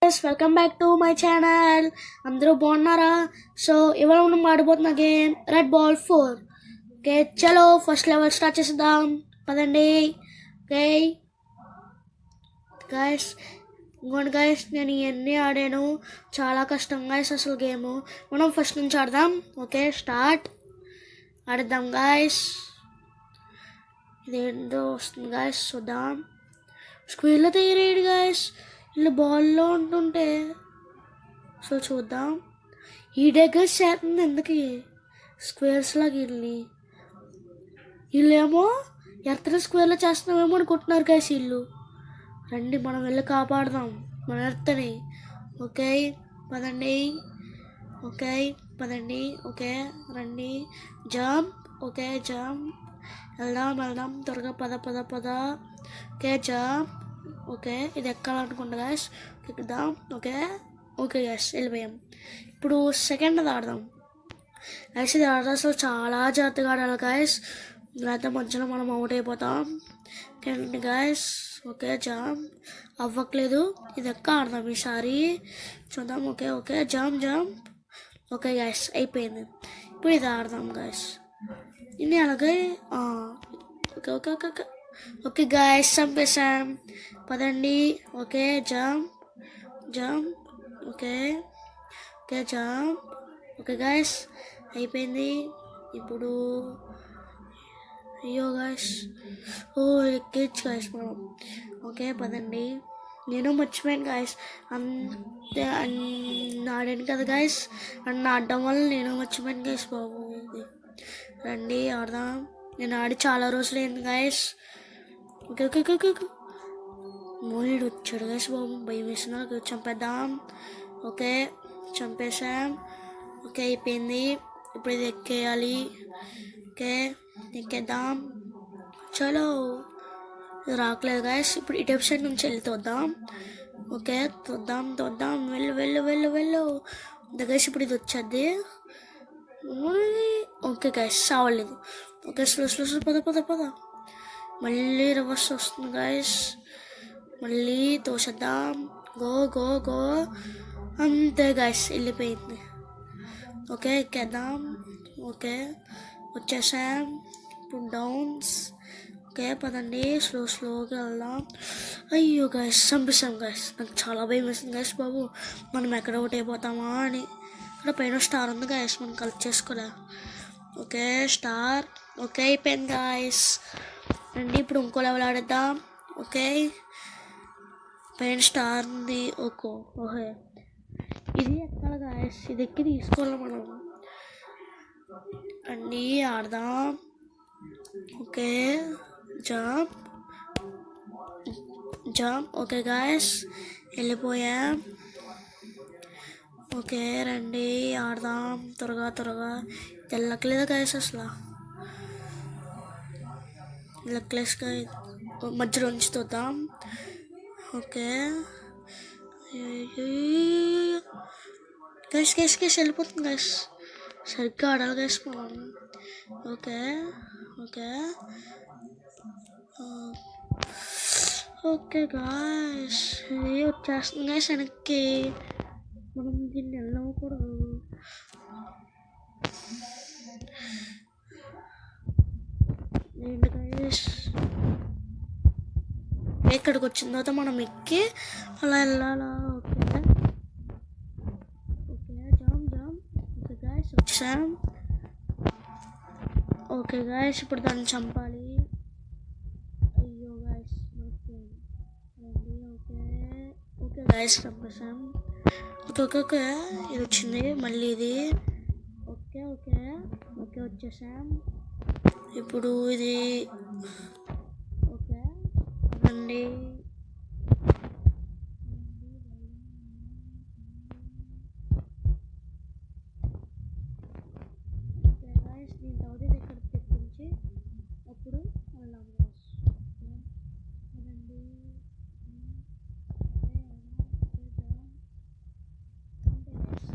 Guys, welcome back to my channel. అందరూ బాగున్నారా? So ఇవాళ మనం ఆడిపోతున్న గేమ్ రెడ్ బాల్ 4. ఓకే, చలో ఫస్ట్ లెవెల్ స్టార్ట్ చేద్దాం పదండి. ఓకే గైస్, ఇంకోండి గైస్, నేను ఇవన్నీ ఆడాను, చాలా కష్టం గైస్ అసలు గేమ్. మనం ఫస్ట్ నుంచి ఆడదాం. ఓకే స్టార్ట్, ఆడదాం గైస్. ఇదేంటో వస్తుంది గైస్, చూద్దాం. స్క్రీన్లో తీయరేడు గైస్, వీళ్ళు బాల్లో ఉంటుంటే. సో చూద్దాం. ఈ డెగర్స్ చేస్తుంది ఎందుకు స్క్వేర్స్ లాగా వీళ్ళేమో ఎర్త్ స్క్వేర్లో చేస్తున్నామేమో అనుకుంటున్నారు గైస్ వీళ్ళు. రండి మనం వెళ్ళి కాపాడదాం మన ఎర్త్ని. ఓకే పదండి, ఓకే పదండి, ఓకే రండి, జంప్. ఓకే జంప్, వెళ్దాం త్వరగా, పద పద పద. Okay jump. ఓకే ఇది ఎక్కాలనుకుంటా గైస్, ఎక్కుదాం. ఓకే ఓకే గైస్ వెళ్ళిపోయాం. ఇప్పుడు సెకండ్ ఆడదాం గైస్. ఇది ఆడదాం అసలు చాలా జాగ్రత్తగా ఆడాలి గైస్, లేకపోతే మధ్యలో మనం అవుట్ అయిపోతాం. ఓకే గైస్, ఓకే జంప్ అవ్వట్లేదు, ఇది ఎక్క ఆడదాం ఈసారి, చూద్దాం. Okay okay jump jump. Okay guys అయిపోయింది. ఇప్పుడు ఇది ఆడదాం గైస్, ఇది అలాగే. Okay okay okay okay okay guys చంపేసాం, పదండి. Okay jump jump. Okay okay jump. Okay guys అయిపోయింది. ఇప్పుడు అయ్యో గైస్, ఎక్కేచ్చు గైస్ మనం. ఓకే పదండి. నేను మర్చిపోయాను గైస్, అంతే ఆడాను కదా గైస్, అన్న ఆడడం వల్ల నేను మర్చిపోయాను గైస్ బాబు. రండి ఆడదాం, నేను ఆడి చాలా రోజులు అయింది guys. Okay okay okay okay మోయిడు వచ్చాడు గైస్ బాబు, భయం వేసిన. చంపేద్దాం. ఓకే చంపేసాం. ఓకే అయిపోయింది. ఇప్పుడు ఇది ఎక్కేయాలి. ఓకే ఎక్కేద్దాం, చలో. ఇది రావట్లేదు గైస్, ఇప్పుడు ఇటు సైడ్ నుంచి వెళ్ళి తోద్దాం. ఓకే తోద్దాం, వెళ్ళు వెళ్ళు వెళ్ళు వెళ్ళు గైస్. ఇప్పుడు ఇది వచ్చేది. ఓకే గైస్ అవ్వలేదు. ఓకే స్లో స్లో స్లో, పద పద పద. మళ్ళీ రివర్స్ వస్తుంది గైస్, మళ్ళీ తోసేద్దాం. గో గో గో, అంతే గైస్ వెళ్ళిపోయింది. ఓకే ఎక్కేద్దాం. ఓకే వచ్చేసాం. ఇప్పుడు డౌన్స్. ఓకే పదండి, స్లోగా వెళ్దాం. అయ్యో గైస్ చంపేసాం గైస్, నాకు చాలా భయం వేసింది గైస్ బాబు, మనం ఎక్కడ ఒకటి అయిపోతామా అని. ఇక్కడ పైన స్టార్ ఉంది గైస్, మనం కలెక్ట్ చేసుకోలే. Okay star. ఓకే అయిపోయింది గైస్. రండి ఇప్పుడు ఇంకో లెవెల్ ఆడేద్దాం. ఓకే పైన స్టార్ ఉంది. ఓకే ఇది ఎక్కాలి గైస్, ఇది ఎక్కి తీసుకోవాలి మనం. అన్నీ ఆడదాం. Okay jump jump. Okay guys వెళ్ళిపోయాం. ఓకే రండి ఆడదాం త్వరగా. తెల్లట్లేదు గైస్ అసలు, లెక్లెస్గా మధ్యలో నుంచి చూద్దాం. ఓకే గైస్ వెళ్ళిపోతుంది గైస్, సరిగ్గా ఆడాలి గైస్ మనం. ఓకే ఓకే ఓకే గాయస్, ఇది వచ్చేస్తుంది గైస్ వెనక్కి, మనం దీన్ని వెళ్ళకూడదు. ఏంటి గైస్, ఇక్కడికి వచ్చిన తర్వాత మనం ఎక్కి అలా వెళ్ళాలా. Okay okay jump. Okay guys వచ్చాం. ఓకే గైస్ ఇప్పుడు దాన్ని చంపాలి. అయ్యో గైస్ రండి. ఓకే ఓకే గైస్ చంపేసాం. ఓకే ఇది వచ్చింది మళ్ళీ ఇది. ఓకే ఓకే ఓకే వచ్చేసాం. ఇప్పుడు ఇది ఓకే రండి. ఓకే గైస్ దీని తర్వాత ఇది ఇక్కడ తెప్పించి అప్పుడు వెళ్దాం గైస్. రండి.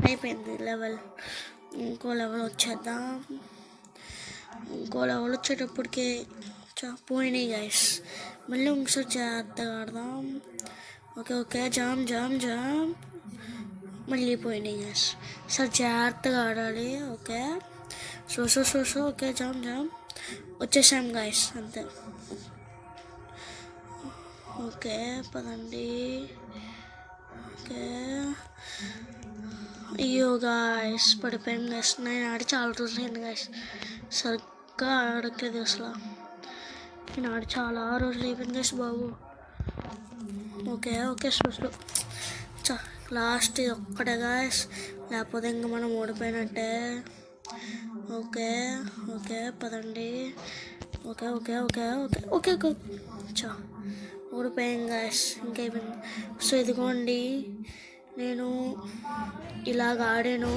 అయిపోయింది లెవెల్. ఇంకో లెవెల్ వచ్చేద్దాం. ఇంకో లెవెల్ వచ్చేటప్పటికి పోయినాయి గైస్, మళ్ళీ ఒకసారి జాగ్రత్తగా ఆడదాం. Okay okay jam jam jam మళ్ళీ పోయినాయి గైస్. సార్ జాగ్రత్తగా ఆడాలి. Okay so okay jam jam వచ్చేసాం గైస్ అంతే. ఓకే పదండి. ఓకే అయ్యో గాయస్ పడిపోయాను గైస్. నేను ఆడి చాలా రోజులు అయింది గైస్, సరిగ్గా ఆడట్లేదు అసలు. నేను ఆడి చాలా రోజులు అయిపోయింది గైస్ బాబు. ఓకే ఓకే స్లో లాస్ట్ ఒక్కటే గాయస్, లేకపోతే ఇంకా మనం ఓడిపోయినట్టే. ఓకే ఓకే పదండి. Okay okay okay okay okay okay చా ఓడిపోయాం గాయస్, ఇంకైపోయింది. సో ఇదిగోండి నేను ఇలాగ ఆడాను.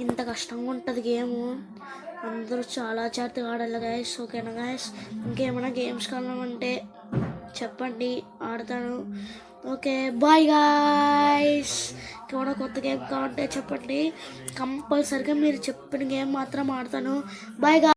ఇంత కష్టంగా ఉంటుంది గేము, అందరూ చాలా జాగ్రత్తగా ఆడాలి గాయస్. ఓకేనా గాయస్? ఇంకేమైనా గేమ్స్ కావాలంటే చెప్పండి, ఆడతాను. Okay bye guys. ఇంకేమైనా కొత్త గేమ్ కావాలంటే చెప్పండి, కంపల్సరిగా మీరు చెప్పిన గేమ్ మాత్రం ఆడతాను. Bye guy.